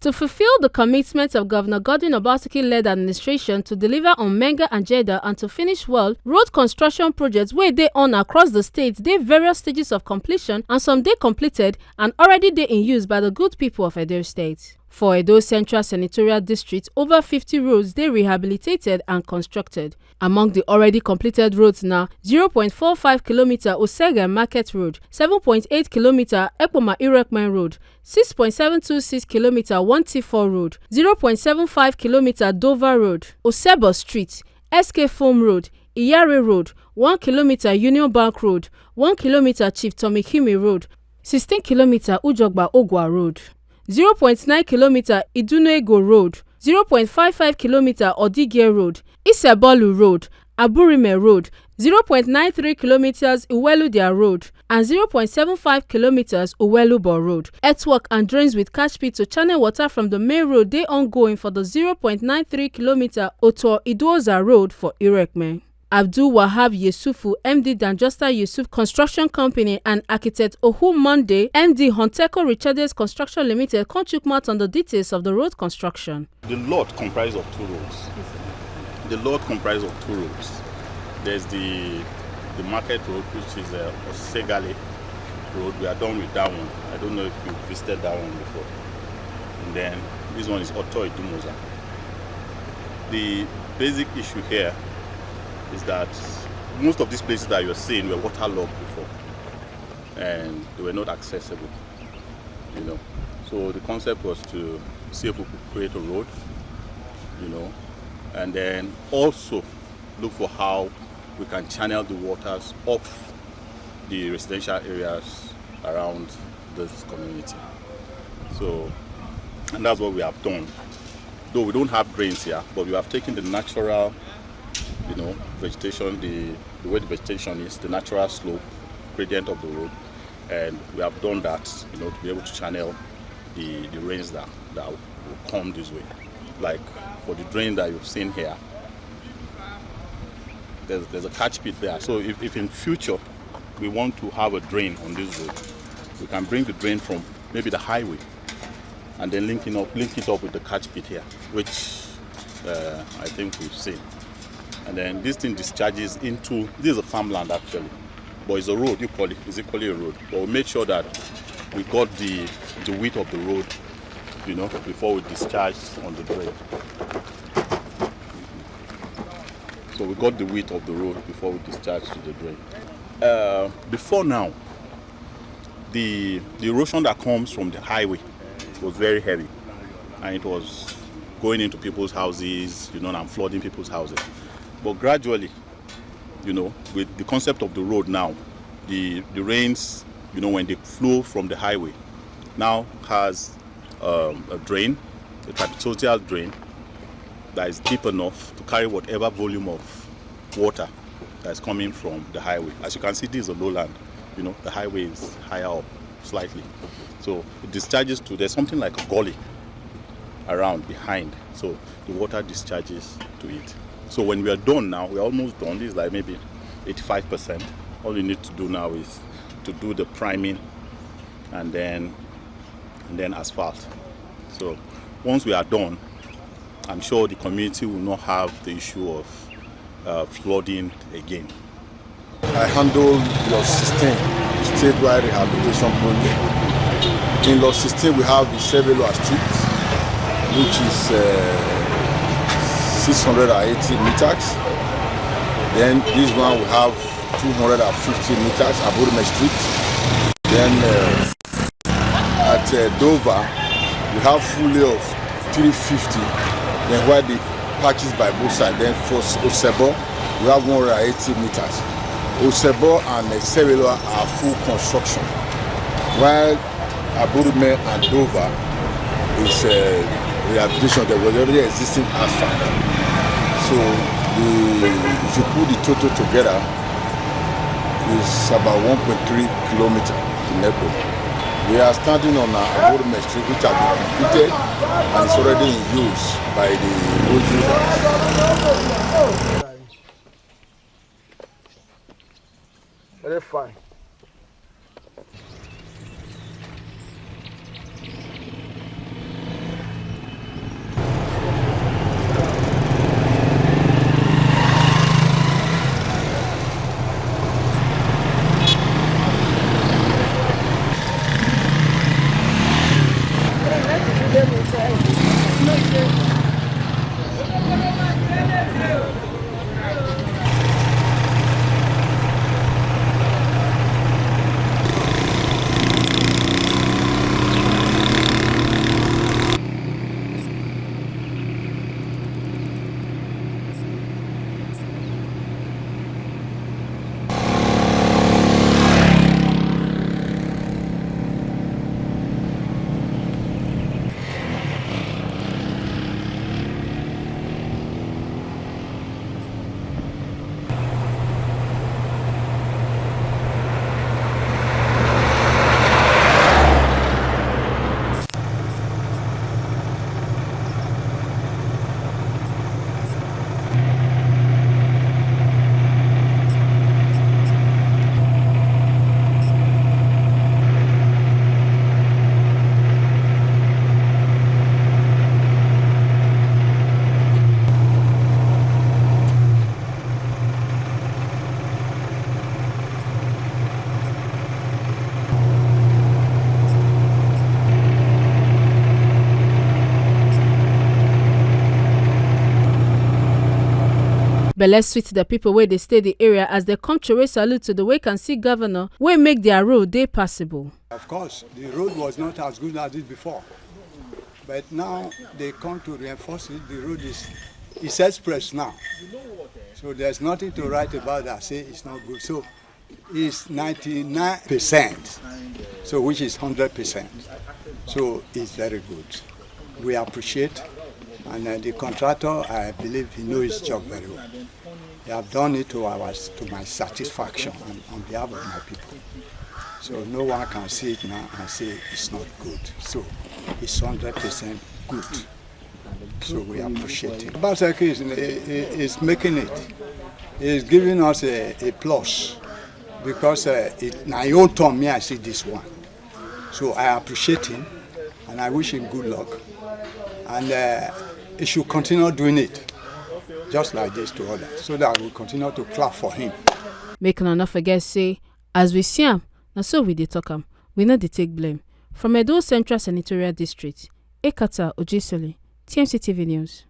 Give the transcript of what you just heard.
To fulfill the commitment of Governor Godwin Obaseki-led administration to deliver on Menga and Jeddah and to finish well, road construction projects wey dey on across the state dey various stages of completion and some dey completed and already dey in use by the good people of Edo State. For Edo Central Senatorial District, over 50 roads dey rehabilitated and constructed. Among the already completed roads na 0.45 km Osege Market Road, 7.8 km Ekpoma-Irekmen Road, 6.726 km Wanti-4 Road, 0.75 km Dover Road, Osebo Street, SK Foam Road, Iyare Road, 1 km Union Bank Road, 1 km Chief Tomikimi Road, 16 km Ujogba Ogwa Road, 0.9 km Idunego Road, 0.55 km Odige Road, Isebolu Road, Aburime Road, 0.93 km Uweludia Road, and 0.75 km Uwelubo Road. Earthwork and drains with catch pit to channel water from the main road dey ongoing for the 0.93 km Oto Idoza Road for Irekmen. Abdul Wahab Yusufu, MD Danjosta Yusuf Construction Company, and architect Ohu Monday, MD Honteco Richards Construction Limited, contribute mouth on the details of the road construction. The lot comprises of two roads. There's the market road, which is Osegale Road. We are done with that one. I don't know if you visited that one before. And then this one is Oto Idumoza. The basic issue here is that most of these places that you're seeing were waterlogged before and they were not accessible, So the concept was to see if we could create a road, and then also look for how we can channel the waters off the residential areas around this community. So, and that's what we have done. Though we don't have drains here, but we have taken the natural vegetation, the way the vegetation is, the natural slope, gradient of the road, and we have done that, to be able to channel the rains that will come this way. Like for the drain that you've seen here, there's a catch pit there. So if in future we want to have a drain on this road, we can bring the drain from maybe the highway and then link it up with the catch pit here, which I think we've seen. And then this thing discharges into, this is a farmland actually, but it's a road, it's equally a road. But we made sure that we got the width of the road, before we discharge on the drain. So we got the width of the road before we discharge to the drain. Before now, the erosion that comes from the highway was very heavy, and it was going into people's houses, and flooding people's houses. But gradually, with the concept of the road now, the rains, when they flow from the highway, now has a drain, a trapezoidal drain that is deep enough to carry whatever volume of water that is coming from the highway. As you can see, this is a lowland. The highway is higher up slightly. So it discharges to, there's something like a gully around behind. So the water discharges to it. So when we are done now, we're almost done. This is like maybe 85%. All you need to do now is to do the priming and then asphalt. So once we are done, I'm sure the community will not have the issue of flooding again. I handle Lot 16, statewide rehabilitation project. In Lot 16, we have the Sevelo Street, which is 680 meters. Then this one we have 250 meters, Aburime Street. Then at Dover, we have fully of 350. Then where the patches by both sides. Then for Osebo, we have 180 meters. Osebo and Sevelo are full construction, while Aburime and Dover is rehabilitation. There was already existing asphalt. So if you put the total together, it's about 1.3 kilometers in Nebo. We are standing on Aburime Street, which has been completed and is already in use by the road users. Very fine. But let's sweet the people where they stay the area as they come to raise salute to the wake and see governor where make their road they passable. Of course, the road was not as good as it before, but now they come to reinforce it. The road is express now, so there's nothing to write about that. Say it's not good. So it's 99%, so which is 100%. So it's very good. We appreciate. And the contractor, I believe he knows his job very well. He have done it to my satisfaction on behalf of my people. So no one can see it now and say it's not good. So it's 100% good. So we appreciate it. Obaseki is making it. He's giving us a plus because my own time, me, I see this one. So I appreciate him and I wish him good luck. And he should continue doing it, just like this to others, so that we continue to clap for him. Make una not forget say, as we see him, now so we dey talk am, we no dey take blame. From Edo Central Senatorial District, Ekata Ojisoli, TMC TV News.